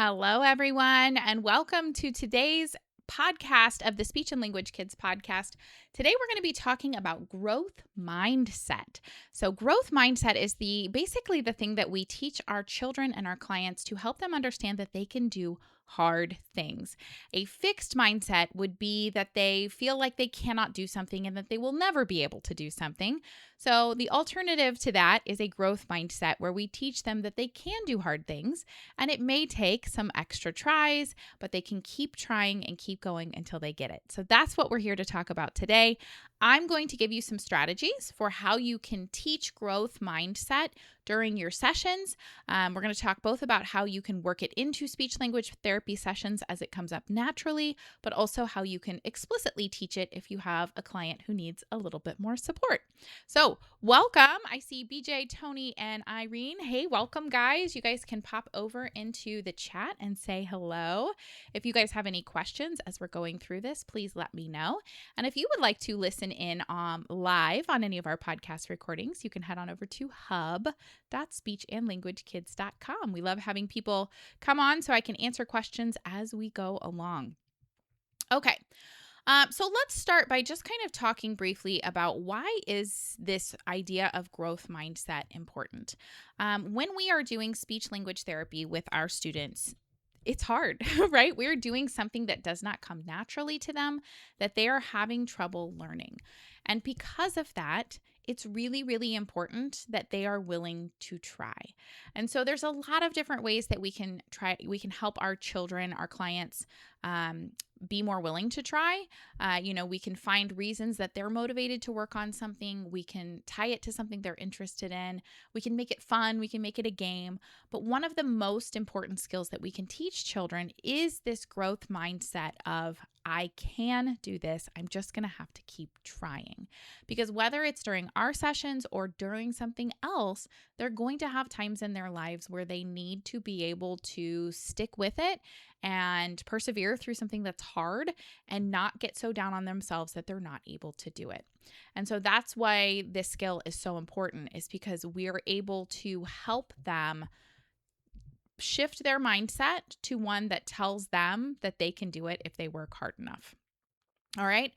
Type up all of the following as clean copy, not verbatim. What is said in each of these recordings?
Hello, everyone, and welcome to today's podcast of the Speech and Language Kids podcast. Today, we're going to be talking about growth mindset. So, growth mindset is basically the thing that we teach our children and our clients to help them understand that they can do hard things. A fixed mindset would be that they feel like they cannot do something and that they will never be able to do something. So, the alternative to that is a growth mindset where we teach them that they can do hard things, and it may take some extra tries, but they can keep trying and keep going until they get it. So that's what we're here to talk about today. I'm going to give you some strategies for how you can teach growth mindset during your sessions. We're going to talk both about how you can work it into speech language therapy sessions as it comes up naturally, but also how you can explicitly teach it if you have a client who needs a little bit more support. So welcome. I see BJ, Tony, and Irene. Hey, welcome, guys. You guys can pop over into the chat and say hello. If you guys have any questions as we're going through this, please let me know. And if you would like to listen in live on any of our podcast recordings, you can head on over to hub.speechandlanguagekids.com. We love having people come on so I can answer questions as we go along. Okay. So let's start by just kind of talking briefly about why is this idea of growth mindset important? When we are doing speech language therapy with our students, it's hard, right? We're doing something that does not come naturally to them, that they are having trouble learning. And because of that, it's really, really important that they are willing to try. And so there's a lot of different ways that we can help our children, our clients, be more willing to try. We can find reasons that they're motivated to work on something. We can tie it to something they're interested in. We can make it fun. We can make it a game. But one of the most important skills that we can teach children is this growth mindset of, I can do this. I'm just going to have to keep trying. Because whether it's during our sessions or during something else, they're going to have times in their lives where they need to be able to stick with it and persevere through something that's hard and not get so down on themselves that they're not able to do it. And so that's why this skill is so important, is because we're able to help them shift their mindset to one that tells them that they can do it if they work hard enough. All right.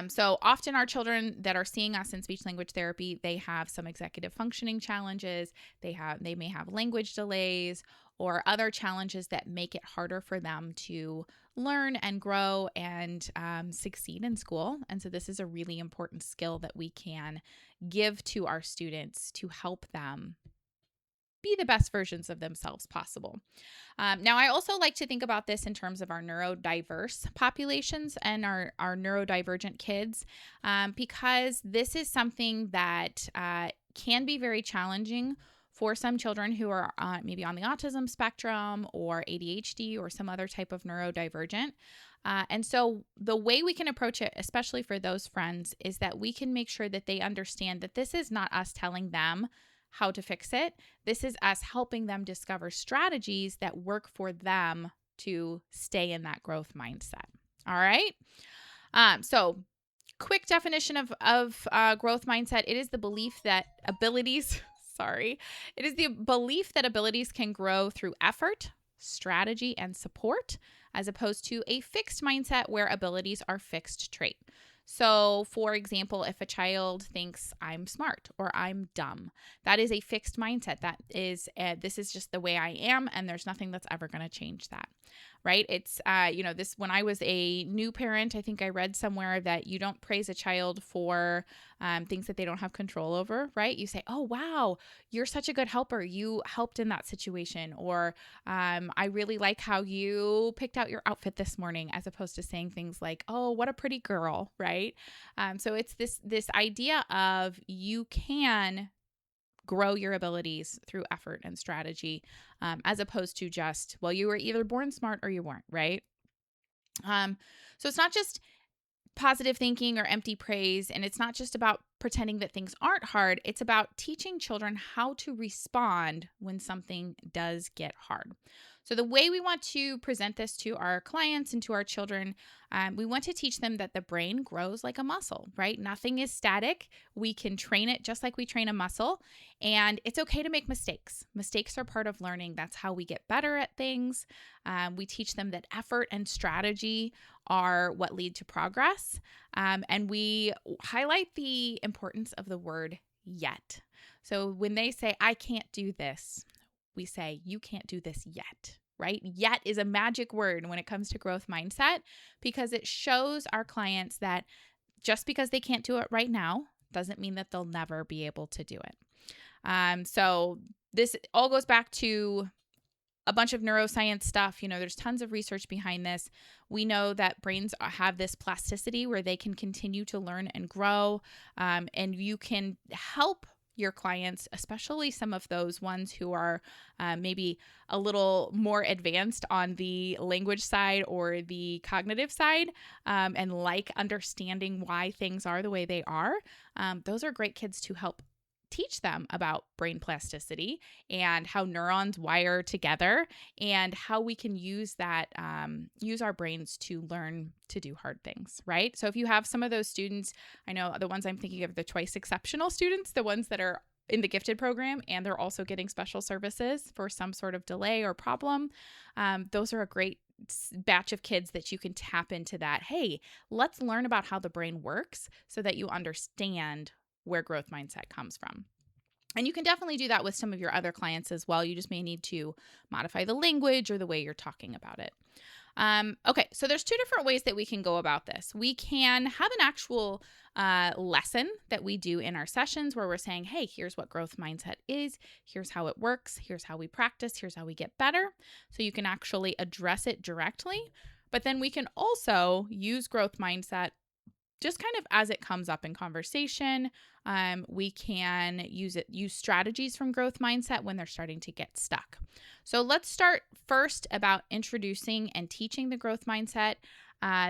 So often our children that are seeing us in speech language therapy, they have some executive functioning challenges. They may have language delays or other challenges that make it harder for them to learn and grow and succeed in school. And so this is a really important skill that we can give to our students to help them be the best versions of themselves possible. Now, I also like to think about this in terms of our neurodiverse populations and our neurodivergent kids, because this is something that can be very challenging for some children who are maybe on the autism spectrum or ADHD or some other type of neurodivergent. And so the way we can approach it, especially for those friends, is that we can make sure that they understand that this is not us telling them how to fix it. This is us helping them discover strategies that work for them to stay in that growth mindset. All right. So quick definition of growth mindset. It is the belief that abilities can grow through effort, strategy, and support, as opposed to a fixed mindset where abilities are fixed trait. So, for example, if a child thinks I'm smart or I'm dumb, that is a fixed mindset. That is, this is just the way I am, and there's nothing that's ever going to change that, right? It's, when I was a new parent, I think I read somewhere that you don't praise a child for things that they don't have control over, right? You say, oh, wow, you're such a good helper. You helped in that situation. Or I really like how you picked out your outfit this morning, as opposed to saying things like, oh, what a pretty girl, right? So it's this idea of you can grow your abilities through effort and strategy, as opposed to just, well, you were either born smart or you weren't, right? So it's not just positive thinking or empty praise, and it's not just about pretending that things aren't hard. It's about teaching children how to respond when something does get hard. So the way we want to present this to our clients and to our children, we want to teach them that the brain grows like a muscle, right? Nothing is static. We can train it just like we train a muscle, and it's okay to make mistakes. Mistakes are part of learning. That's how we get better at things. We teach them that effort and strategy are what lead to progress, and we highlight the importance of the word yet. So when they say, I can't do this, we say, you can't do this yet, right? Yet is a magic word when it comes to growth mindset, because it shows our clients that just because they can't do it right now doesn't mean that they'll never be able to do it. So this all goes back to a bunch of neuroscience stuff. There's tons of research behind this. We know that brains have this plasticity where they can continue to learn and grow, and you can help your clients, especially some of those ones who are maybe a little more advanced on the language side or the cognitive side, and like understanding why things are the way they are. Those are great kids to help teach them about brain plasticity and how neurons wire together and how we can use that, use our brains to learn to do hard things, right? So if you have some of those students, I know the ones I'm thinking of, the twice exceptional students, the ones that are in the gifted program and they're also getting special services for some sort of delay or problem, those are a great batch of kids that you can tap into that. Hey, let's learn about how the brain works so that you understand where growth mindset comes from. And you can definitely do that with some of your other clients as well. You just may need to modify the language or the way you're talking about it. Okay, so there's two different ways that we can go about this. We can have an actual lesson that we do in our sessions where we're saying, hey, here's what growth mindset is. Here's how it works. Here's how we practice. Here's how we get better. So you can actually address it directly. But then we can also use growth mindset just kind of as it comes up in conversation. We can use strategies from growth mindset when they're starting to get stuck. So let's start first about introducing and teaching the growth mindset.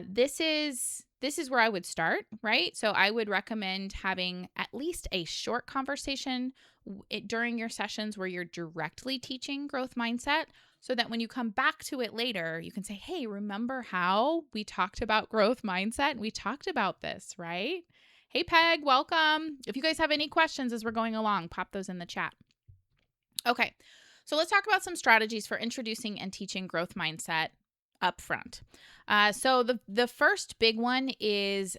This is where I would start, right? So I would recommend having at least a short conversation during your sessions where you're directly teaching growth mindset, so that when you come back to it later, you can say, hey, remember how we talked about growth mindset? We talked about this, right? Hey, Peg, welcome. If you guys have any questions as we're going along, pop those in the chat. Okay, so let's talk about some strategies for introducing and teaching growth mindset up front. So the first big one is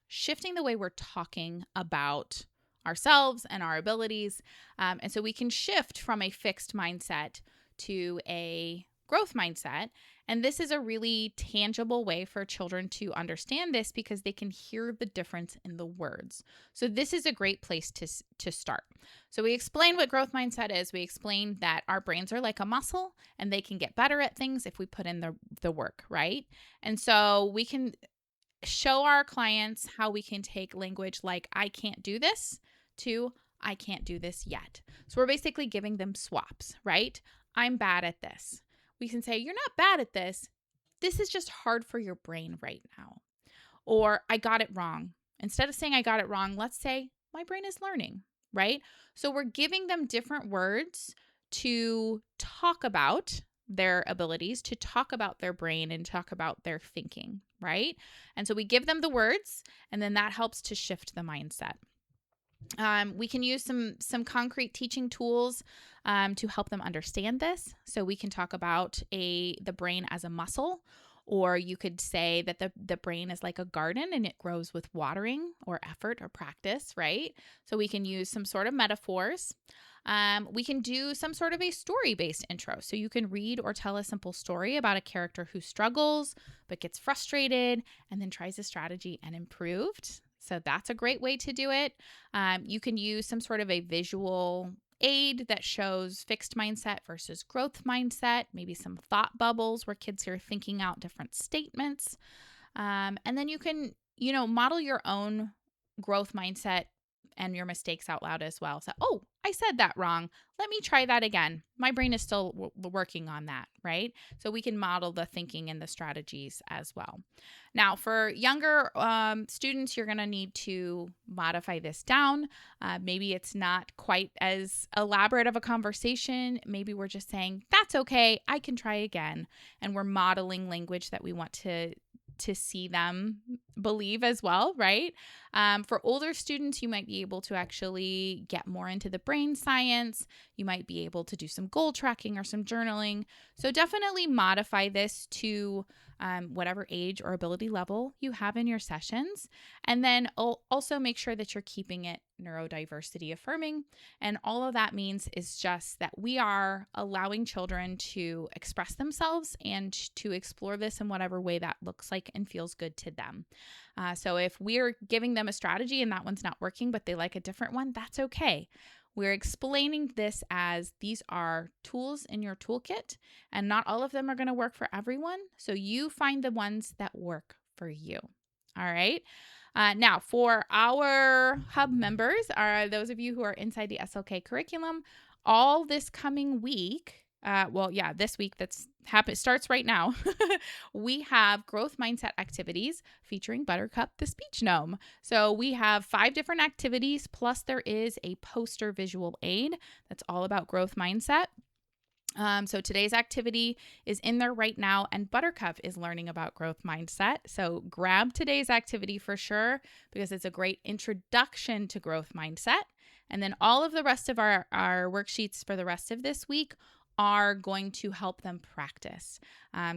shifting the way we're talking about ourselves and our abilities. And so we can shift from a fixed mindset to a growth mindset. And this is a really tangible way for children to understand this because they can hear the difference in the words. So this is a great place to start. So we explain what growth mindset is. We explain that our brains are like a muscle and they can get better at things if we put in the work, right? And so we can show our clients how we can take language like I can't do this to I can't do this yet. So we're basically giving them swaps, right? I'm bad at this. We can say, you're not bad at this. This is just hard for your brain right now. Or I got it wrong. Instead of saying I got it wrong, let's say my brain is learning, right? So we're giving them different words to talk about their abilities, to talk about their brain and talk about their thinking, right? And so we give them the words, and then that helps to shift the mindset. We can use some concrete teaching tools to help them understand this. So we can talk about the brain as a muscle, or you could say that the brain is like a garden and it grows with watering or effort or practice, right? So we can use some sort of metaphors. We can do some sort of a story-based intro. So you can read or tell a simple story about a character who struggles but gets frustrated and then tries a strategy and improved. So that's a great way to do it. You can use some sort of a visual aid that shows fixed mindset versus growth mindset, maybe some thought bubbles where kids are thinking out different statements. And then you can, model your own growth mindset and your mistakes out loud as well. So, oh, I said that wrong. Let me try that again. My brain is still working on that, right? So we can model the thinking and the strategies as well. Now, for younger students, you're going to need to modify this down. Maybe it's not quite as elaborate of a conversation. Maybe we're just saying, that's okay, I can try again. And we're modeling language that we want to see them believe as well, right? For older students, you might be able to actually get more into the brain science. You might be able to do some goal tracking or some journaling. So definitely modify this to whatever age or ability level you have in your sessions. And then also make sure that you're keeping it neurodiversity affirming. And all of that means is just that we are allowing children to express themselves and to explore this in whatever way that looks like and feels good to them. So if we're giving them a strategy and that one's not working, but they like a different one, that's okay. We're explaining this as these are tools in your toolkit, and not all of them are going to work for everyone. So you find the ones that work for you. All right. Now, for our hub members, are those of you who are inside the SLK curriculum, all this coming week, this week starts right now. We have growth mindset activities featuring Buttercup, the speech gnome. So we have 5 different activities, plus there is a poster visual aid that's all about growth mindset. So today's activity is in there right now, and Buttercup is learning about growth mindset. So grab today's activity for sure, because it's a great introduction to growth mindset. And then all of the rest of our worksheets for the rest of this week are going to help them practice.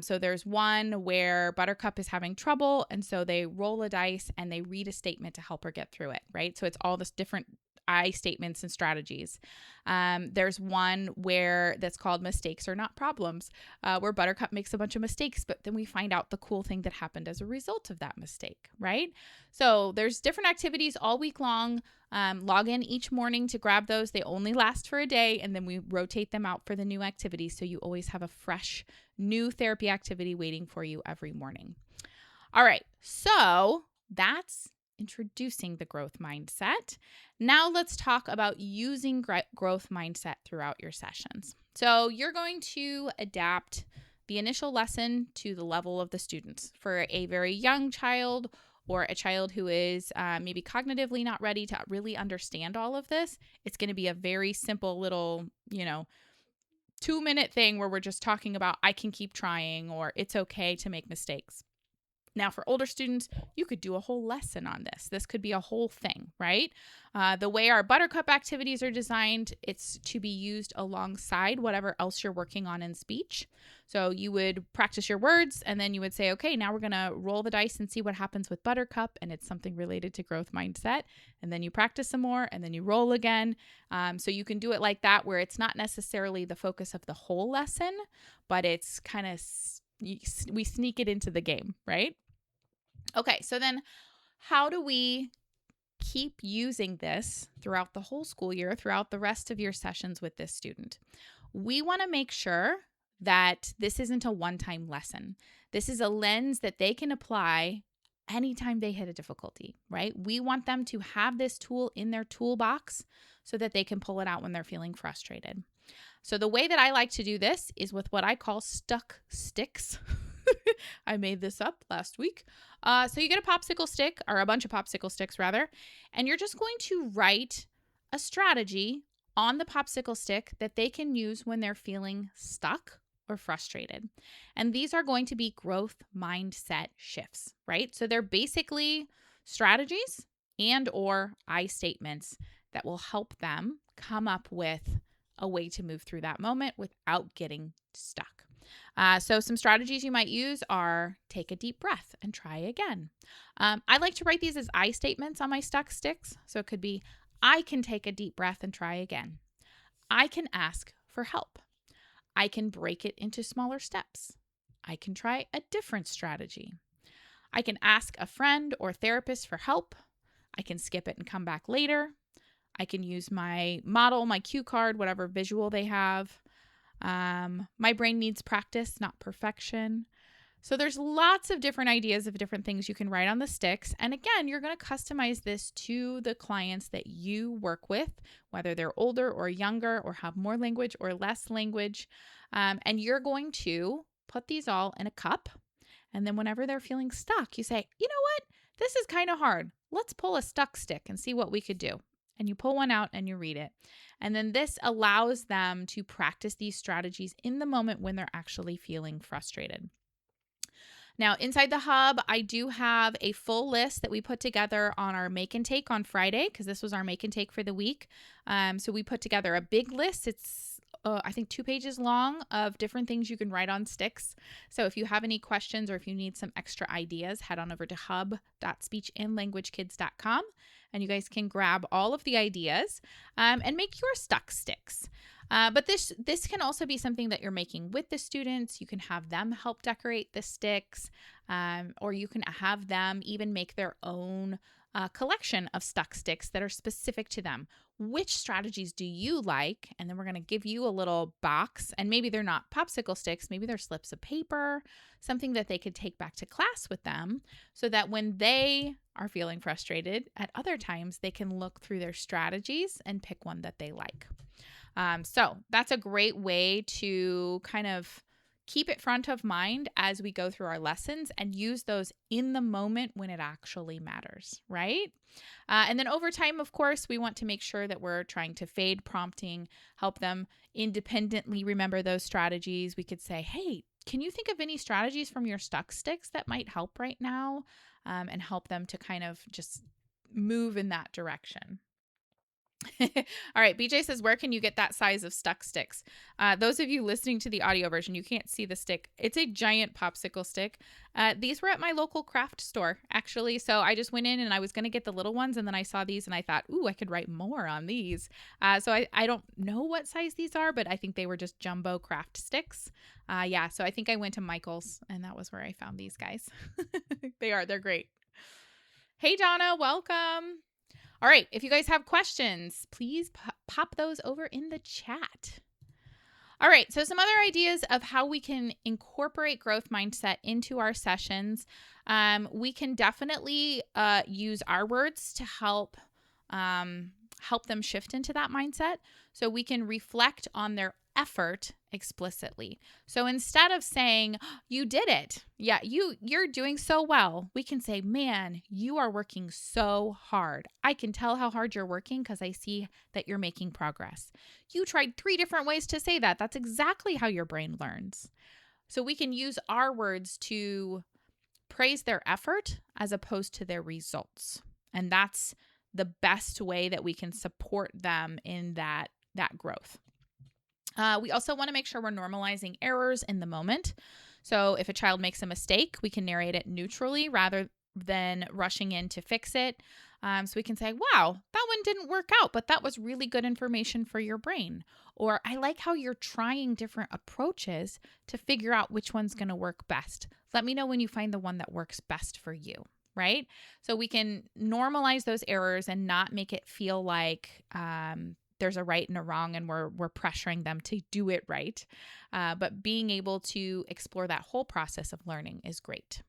So there's one where Buttercup is having trouble, and so they roll a dice and they read a statement to help her get through it, right? So it's all this different I statements and strategies. There's one where that's called mistakes are not problems, where Buttercup makes a bunch of mistakes, but then we find out the cool thing that happened as a result of that mistake, right? So there's different activities all week long. Log in each morning to grab those. They only last for a day, and then we rotate them out for the new activities. So you always have a fresh new therapy activity waiting for you every morning. All right. So that's introducing the growth mindset. Now let's talk about using growth mindset throughout your sessions. So you're going to adapt the initial lesson to the level of the students. For a very young child or a child who is maybe cognitively not ready to really understand all of this, it's going to be a very simple little, 2-minute thing where we're just talking about I can keep trying, or it's okay to make mistakes. Now, for older students, you could do a whole lesson on this. This could be a whole thing, right? The way our Buttercup activities are designed, it's to be used alongside whatever else you're working on in speech. So you would practice your words, and then you would say, okay, now we're going to roll the dice and see what happens with Buttercup, and it's something related to growth mindset. And then you practice some more, and then you roll again. So you can do it like that, where it's not necessarily the focus of the whole lesson, but it's kind of, we sneak it into the game, right? Okay, so then how do we keep using this throughout the whole school year, throughout the rest of your sessions with this student? We want to make sure that this isn't a one-time lesson. This is a lens that they can apply anytime they hit a difficulty, right? We want them to have this tool in their toolbox so that they can pull it out when they're feeling frustrated. So the way that I like to do this is with what I call stuck sticks. I made this up last week. So you get a popsicle stick, or a bunch of popsicle sticks rather, and you're just going to write a strategy on the popsicle stick that they can use when they're feeling stuck or frustrated. And these are going to be growth mindset shifts, right? So they're basically strategies and or I statements that will help them come up with a way to move through that moment without getting stuck. So some strategies you might use are take a deep breath and try again. I like to write these as I statements on my stuck sticks. So it could be, I can take a deep breath and try again. I can ask for help. I can break it into smaller steps. I can try a different strategy. I can ask a friend or therapist for help. I can skip it and come back later. I can use my model, my cue card, whatever visual they have. My brain needs practice, not perfection. So there's lots of different ideas of different things you can write on the sticks. And again, you're going to customize this to the clients that you work with, whether they're older or younger or have more language or less language. And you're going to put these all in a cup. And then whenever they're feeling stuck, you say, you know what? This is kind of hard. Let's pull a stuck stick and see what we could do. And you pull one out and you read it. And then this allows them to practice these strategies in the moment when they're actually feeling frustrated. Now, inside the hub, I do have a full list that we put together on our make and take on Friday, because this was our make and take for the week. So we put together a big list. It's, I think, 2 pages long of different things you can write on sticks. So if you have any questions or if you need some extra ideas, head on over to hub.speechandlanguagekids.com, and you guys can grab all of the ideas and make your stuck sticks. But this can also be something that you're making with the students. You can have them help decorate the sticks, or you can have them even make their own collection of stuck sticks that are specific to them. Which strategies do you like? And then we're going to give you a little box, and maybe they're not popsicle sticks, maybe they're slips of paper, something that they could take back to class with them, so that when they are feeling frustrated at other times, they can look through their strategies and pick one that they like. So that's a great way to kind of keep it front of mind as we go through our lessons and use those in the moment when it actually matters, right? And then over time, of course, we want to make sure that we're trying to fade prompting, help them independently remember those strategies. We could say, hey, can you think of any strategies from your stuck sticks that might help right now? And help them to kind of just move in that direction. All right. BJ says, where can you get that size of stuck sticks? Those of you listening to the audio version, you can't see the stick. It's a giant popsicle stick. These were at my local craft store, actually. So I just went in and I was going to get the little ones. And then I saw these and I thought, ooh, I could write more on these. So I don't know what size these are, but I think they were just jumbo craft sticks. Yeah. So I think I went to Michael's and that was where I found these guys. They're great. Hey, Donna, welcome. All right, if you guys have questions, please pop those over in the chat. All right, so some other ideas of how we can incorporate growth mindset into our sessions. We can definitely use our words to help them shift into that mindset. So we can reflect on their effort explicitly. So instead of saying, you did it, yeah, you're doing so well, we can say, man, you are working so hard. I can tell how hard you're working because I see that you're making progress. You tried 3 different ways to say that. That's exactly how your brain learns. So we can use our words to praise their effort as opposed to their results. And that's the best way that we can support them in that growth. We also want to make sure we're normalizing errors in the moment. So if a child makes a mistake, we can narrate it neutrally rather than rushing in to fix it. So we can say, wow, that one didn't work out, but that was really good information for your brain. Or I like how you're trying different approaches to figure out which one's going to work best. Let me know when you find the one that works best for you, right? So we can normalize those errors and not make it feel like there's a right and a wrong and we're pressuring them to do it right. But being able to explore that whole process of learning is great.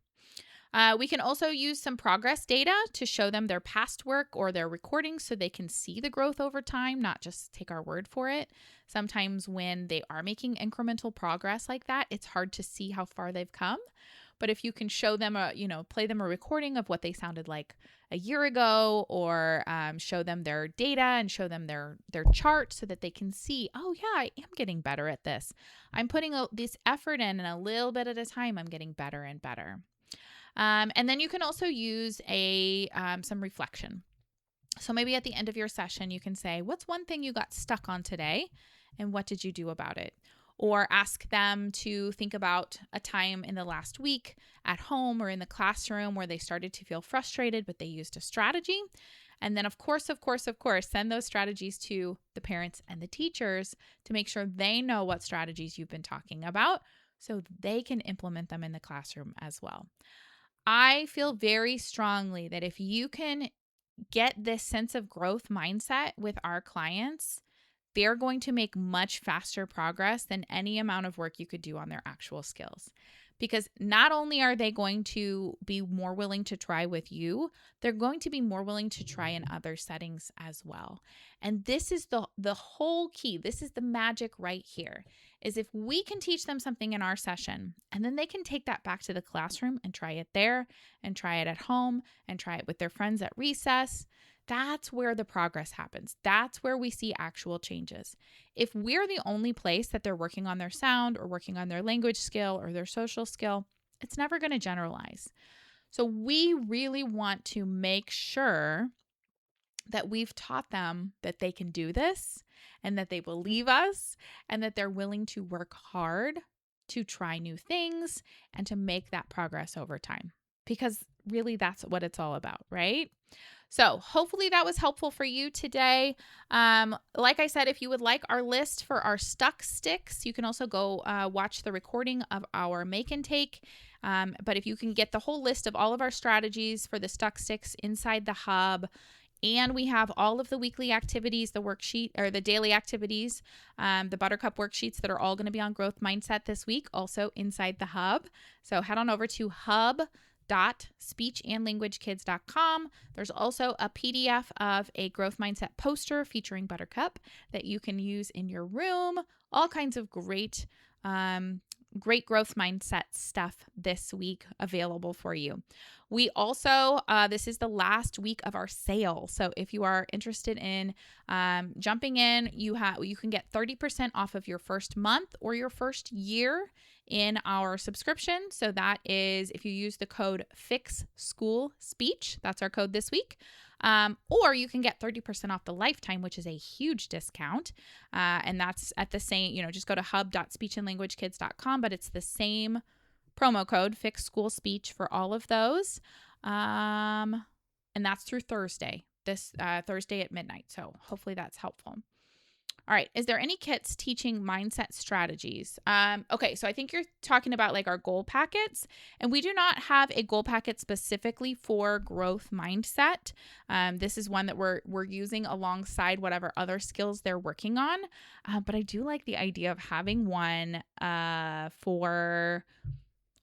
We can also use some progress data to show them their past work or their recordings so they can see the growth over time, not just take our word for it. Sometimes when they are making incremental progress like that, it's hard to see how far they've come. But if you can show them play them a recording of what they sounded like a year ago, or show them their data and show them their chart so that they can see, oh yeah, I am getting better at this. I'm putting this effort in, and a little bit at a time, I'm getting better and better. And then you can also use some reflection. So maybe at the end of your session, you can say, what's one thing you got stuck on today, and what did you do about it? Or ask them to think about a time in the last week at home or in the classroom where they started to feel frustrated, but they used a strategy. And then, of course, send those strategies to the parents and the teachers to make sure they know what strategies you've been talking about so they can implement them in the classroom as well. I feel very strongly that if you can get this sense of growth mindset with our clients, they're going to make much faster progress than any amount of work you could do on their actual skills. Because not only are they going to be more willing to try with you, they're going to be more willing to try in other settings as well. And this is the whole key. This is the magic right here, is if we can teach them something in our session, and then they can take that back to the classroom and try it there, and try it at home, and try it with their friends at recess. That's where the progress happens. That's where we see actual changes. If we're the only place that they're working on their sound or working on their language skill or their social skill, it's never going to generalize. So we really want to make sure that we've taught them that they can do this and that they believe us and that they're willing to work hard to try new things and to make that progress over time. Because really that's what it's all about, right? So hopefully that was helpful for you today. Like I said, if you would like our list for our Stuck sticks, you can also go watch the recording of our Make and Take. But if you can get the whole list of all of our strategies for the Stuck sticks inside the hub, and we have all of the weekly activities, the worksheet or the daily activities, the Buttercup worksheets that are all going to be on growth mindset this week, also inside the hub. So head on over to hub.speechandlanguagekids.com. There's also a PDF of a growth mindset poster featuring Buttercup that you can use in your room. All kinds of great growth mindset stuff this week available for you. We also, this is the last week of our sale. So if you are interested in jumping in, you can get 30% off of your first month or your first year in our subscription. So that is if you use the code FIXSchoolSpeech, that's our code this week. Or you can get 30% off the lifetime, which is a huge discount. And that's at the same, just go to hub.speechandlanguagekids.com, but it's the same promo code, FIXSchoolSpeech, for all of those. And that's through Thursday, this Thursday at midnight. So hopefully that's helpful. All right. Is there any kits teaching mindset strategies? Okay. So I think you're talking about like our goal packets, and we do not have a goal packet specifically for growth mindset. This is one that we're using alongside whatever other skills they're working on. But I do like the idea of having one for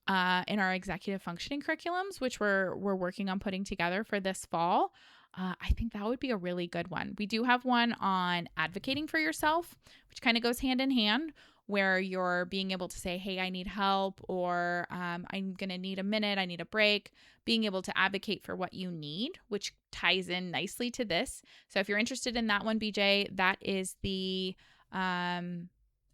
in our executive functioning curriculums, which we're working on putting together for this fall. I think that would be a really good one. We do have one on advocating for yourself, which kind of goes hand in hand, where you're being able to say, hey, I need help, or I'm going to need a minute, I need a break, being able to advocate for what you need, which ties in nicely to this. So if you're interested in that one, BJ, that is the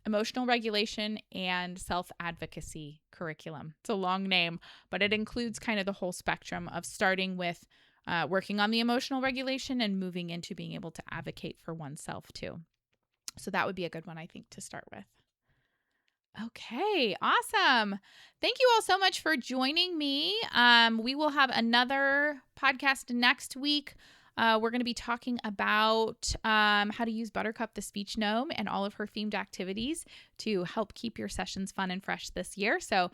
emotional regulation and self-advocacy curriculum. It's a long name, but it includes kind of the whole spectrum of starting with working on the emotional regulation and moving into being able to advocate for oneself too. So that would be a good one, I think, to start with. Okay, awesome. Thank you all so much for joining me. We will have another podcast next week. We're going to be talking about how to use Buttercup the speech gnome and all of her themed activities to help keep your sessions fun and fresh this year. So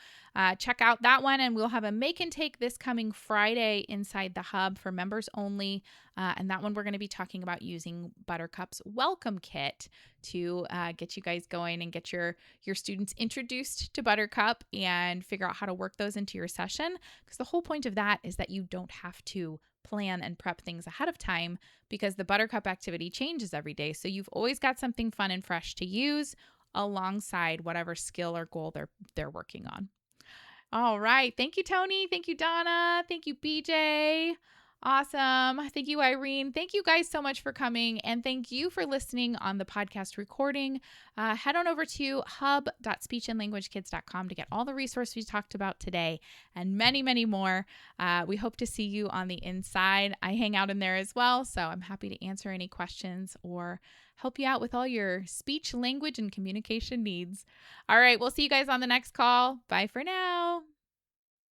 check out that one, and we'll have a Make and Take this coming Friday inside the hub for members only. And that one we're going to be talking about using Buttercup's welcome kit to get you guys going and get your students introduced to Buttercup and figure out how to work those into your session. Because the whole point of that is that you don't have to plan and prep things ahead of time, because the Buttercup activity changes every day. So you've always got something fun and fresh to use alongside whatever skill or goal they're working on. All right. Thank you, Tony. Thank you, Donna. Thank you, BJ. Awesome. Thank you, Irene. Thank you guys so much for coming, and thank you for listening on the podcast recording. Head on over to hub.speechandlanguagekids.com to get all the resources we talked about today and many, many more. We hope to see you on the inside. I hang out in there as well, so I'm happy to answer any questions or help you out with all your speech, language, and communication needs. All right, we'll see you guys on the next call. Bye for now.